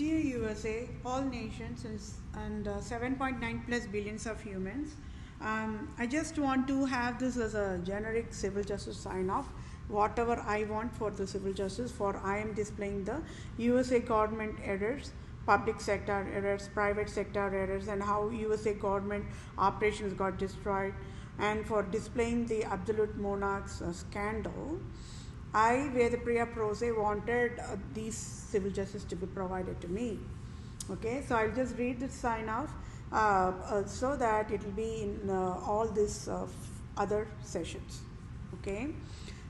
Dear USA, all nations and 7.9 plus billions of humans, I just want to have this as a generic civil justice sign off. Whatever I want for the civil justice, for I am displaying the USA government errors, public sector errors, private sector errors, and how USA government operations got destroyed, and for displaying the absolute monarchs scandal. I, Vedapriya Prose, wanted these civil justice to be provided to me. Okay, so I'll just read this sign off so that it will be in all these other sessions. Okay,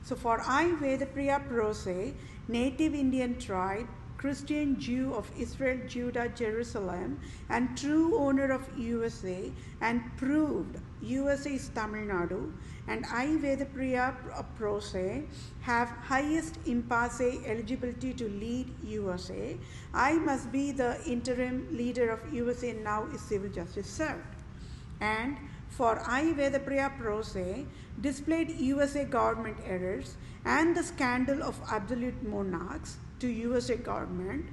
so for I, Vedapriya Prose, native Indian tribe, Christian Jew of Israel, Judah, Jerusalem, and true owner of USA, and proved USA is Tamil Nadu, and I, Vedapriya Prose, have highest impasse eligibility to lead USA. I must be the interim leader of USA now is civil justice served. And for I, Vedapriya Prose, displayed USA government errors and the scandal of absolute monarchs to USA government.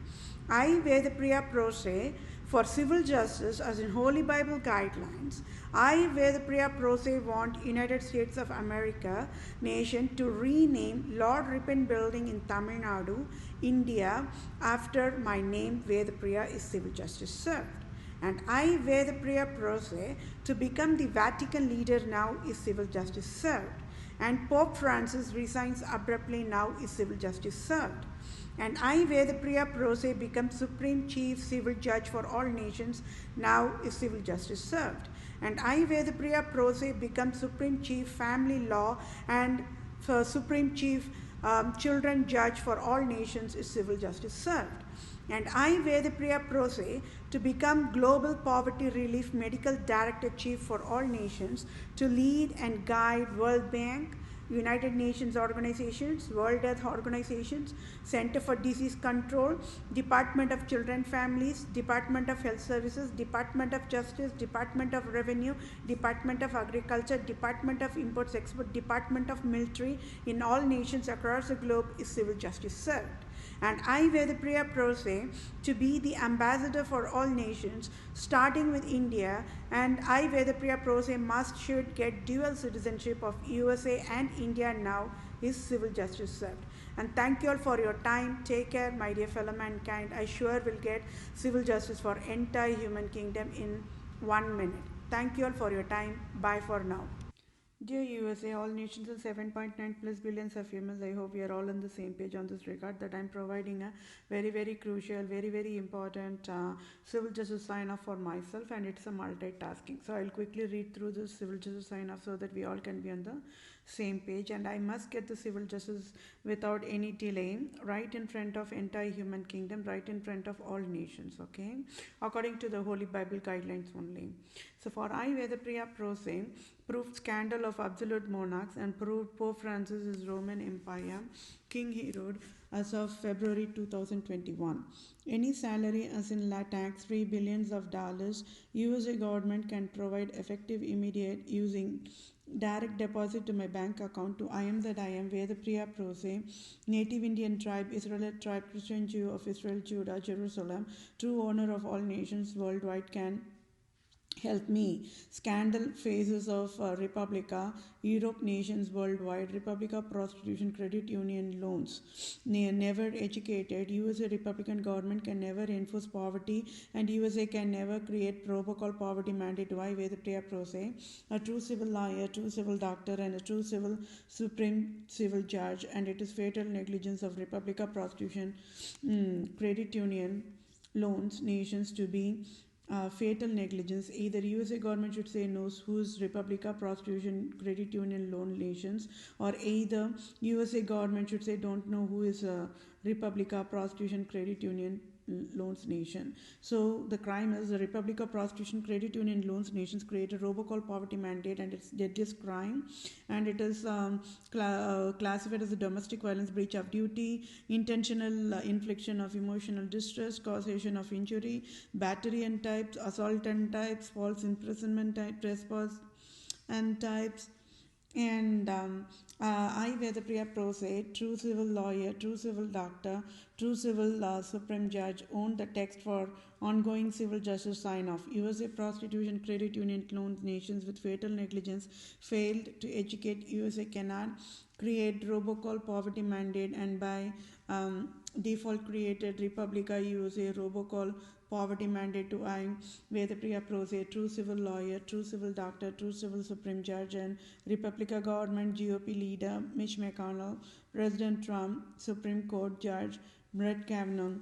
I, Vedapriya Prose, for civil justice as in Holy Bible guidelines. I, Vedapriya Prose, want United States of America nation to rename Lord Ripon Building in Tamil Nadu, India, after my name Vedapriya is civil justice served. And I, Vedapriya Prose, to become the Vatican leader now is civil justice served. And Pope Francis resigns abruptly now is civil justice served. And I, Vedapriya Prose, become Supreme Chief Civil Judge for all nations now is civil justice served. And I, Vedapriya Prose, become Supreme Chief Family Law and Supreme Chief Children Judge for all nations is civil justice served. And I, Vedapriya Prose, to become Global Poverty Relief Medical Director Chief for all nations to lead and guide World Bank, United Nations organizations, World Health Organizations, Center for Disease Control, Department of Children Families, Department of Health Services, Department of Justice, Department of Revenue, Department of Agriculture, Department of Imports Export, Department of Military in all nations across the globe is civil justice served. And I, Vedapriya Prose, to be the ambassador for all nations, starting with India, and I, Vedapriya Prose, should get dual citizenship of USA and India now is civil justice served. And thank you all for your time. Take care, my dear fellow mankind. I sure will get civil justice for entire human kingdom in 1 minute. Thank you all for your time. Bye for now. Dear USA, all nations and 7.9 plus billions of humans, I hope we are all on the same page on this regard that I'm providing a very, very crucial, very, very important civil justice sign off for myself, and it's a multitasking. So I'll quickly read through this civil justice sign off so that we all can be on the same page, and I must get the civil justice without any delay right in front of entire human kingdom, right in front of all nations, okay, according to the Holy Bible guidelines only. So for I, Vedapriya Prose, proved scandal of absolute monarchs and proved Pope Francis' Roman Empire, King Herod, as of February 2021. Any salary as in tax-free billions of dollars, USA government can provide effective immediate using direct deposit to my bank account to I am that I am Vedapriya Prose, native Indian tribe, Israelite tribe, Christian Jew of Israel, Judah, Jerusalem, true owner of all nations worldwide can help me. Scandal phases of Republica, Europe nations worldwide, Republica prostitution, credit union loans. Never educated, USA Republican government can never enforce poverty, and USA can never create protocol poverty mandate. Why Vedapriya Prose? A true civil lawyer, true civil doctor, and a true civil supreme civil judge, and it is fatal negligence of Republica prostitution, credit union loans nations to be fatal negligence. Either USA government should say no who's Republica prostitution credit union loan nations, or either USA government should say don't know who is Republica prostitution credit union loans nation. So the crime is the Republica prostitution credit union loans nations create a robocall poverty mandate, and it's deadliest crime, and it is classified as a domestic violence, breach of duty, intentional infliction of emotional distress, causation of injury, battery and types, assault and types, false imprisonment type, trespass and types, And I, Vedapriya Prose, true civil lawyer, true civil doctor, true civil Supreme Judge, owned the text for ongoing civil justice sign off. USA prostitution credit union cloned nations with fatal negligence failed to educate. USA cannot create robocall poverty mandate and by default created Republica USA robocall poverty mandate to I, Vedapriya Prose, true civil lawyer, true civil doctor, true civil Supreme Judge, and Republican government GOP leader Mitch McConnell, President Trump, Supreme Court Judge Brett Kavanaugh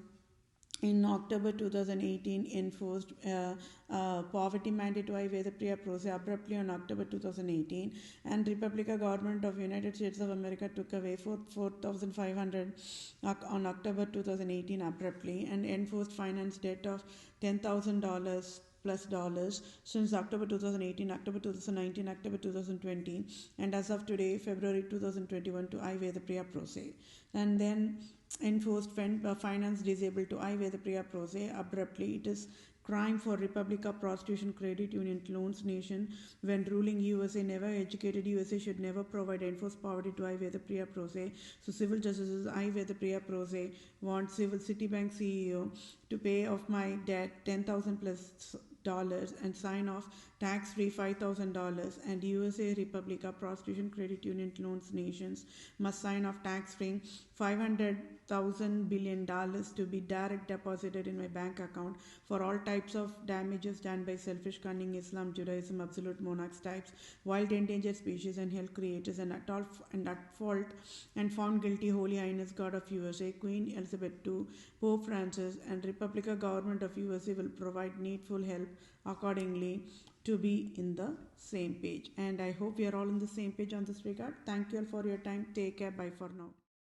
in October 2018 enforced poverty mandatory where the Priya Prose abruptly on October 2018, and Republican government of United States of America took away 4,500 on October 2018 abruptly and enforced finance debt of $10,000 plus dollars since October 2018, October 2019, October 2020, and as of today, February 2021 to I the Priya Prose. And then enforced finance disabled to I the Priya Prose abruptly. It is crime for Republica prostitution credit union loans nation when ruling USA never educated USA should never provide enforced poverty to I the Priya Prose. So civil justices I the Priya Prose want civil Citibank CEO to pay off my debt 10,000 plus dollars and sign off tax-free $5,000, and USA Republica prostitution credit union loans nations must sign off tax-free $500,000 billion to be direct deposited in my bank account for all types of damages done by selfish, cunning Islam, Judaism, absolute monarchs types, wild endangered species and health creators, and at fault and found guilty Holy Highness God of USA, Queen Elizabeth II, Pope Francis, and Republican government of USA will provide needful help accordingly to be in the same page. And I hope we are all in the same page on this regard. Thank you all for your time. Take care. Bye for now.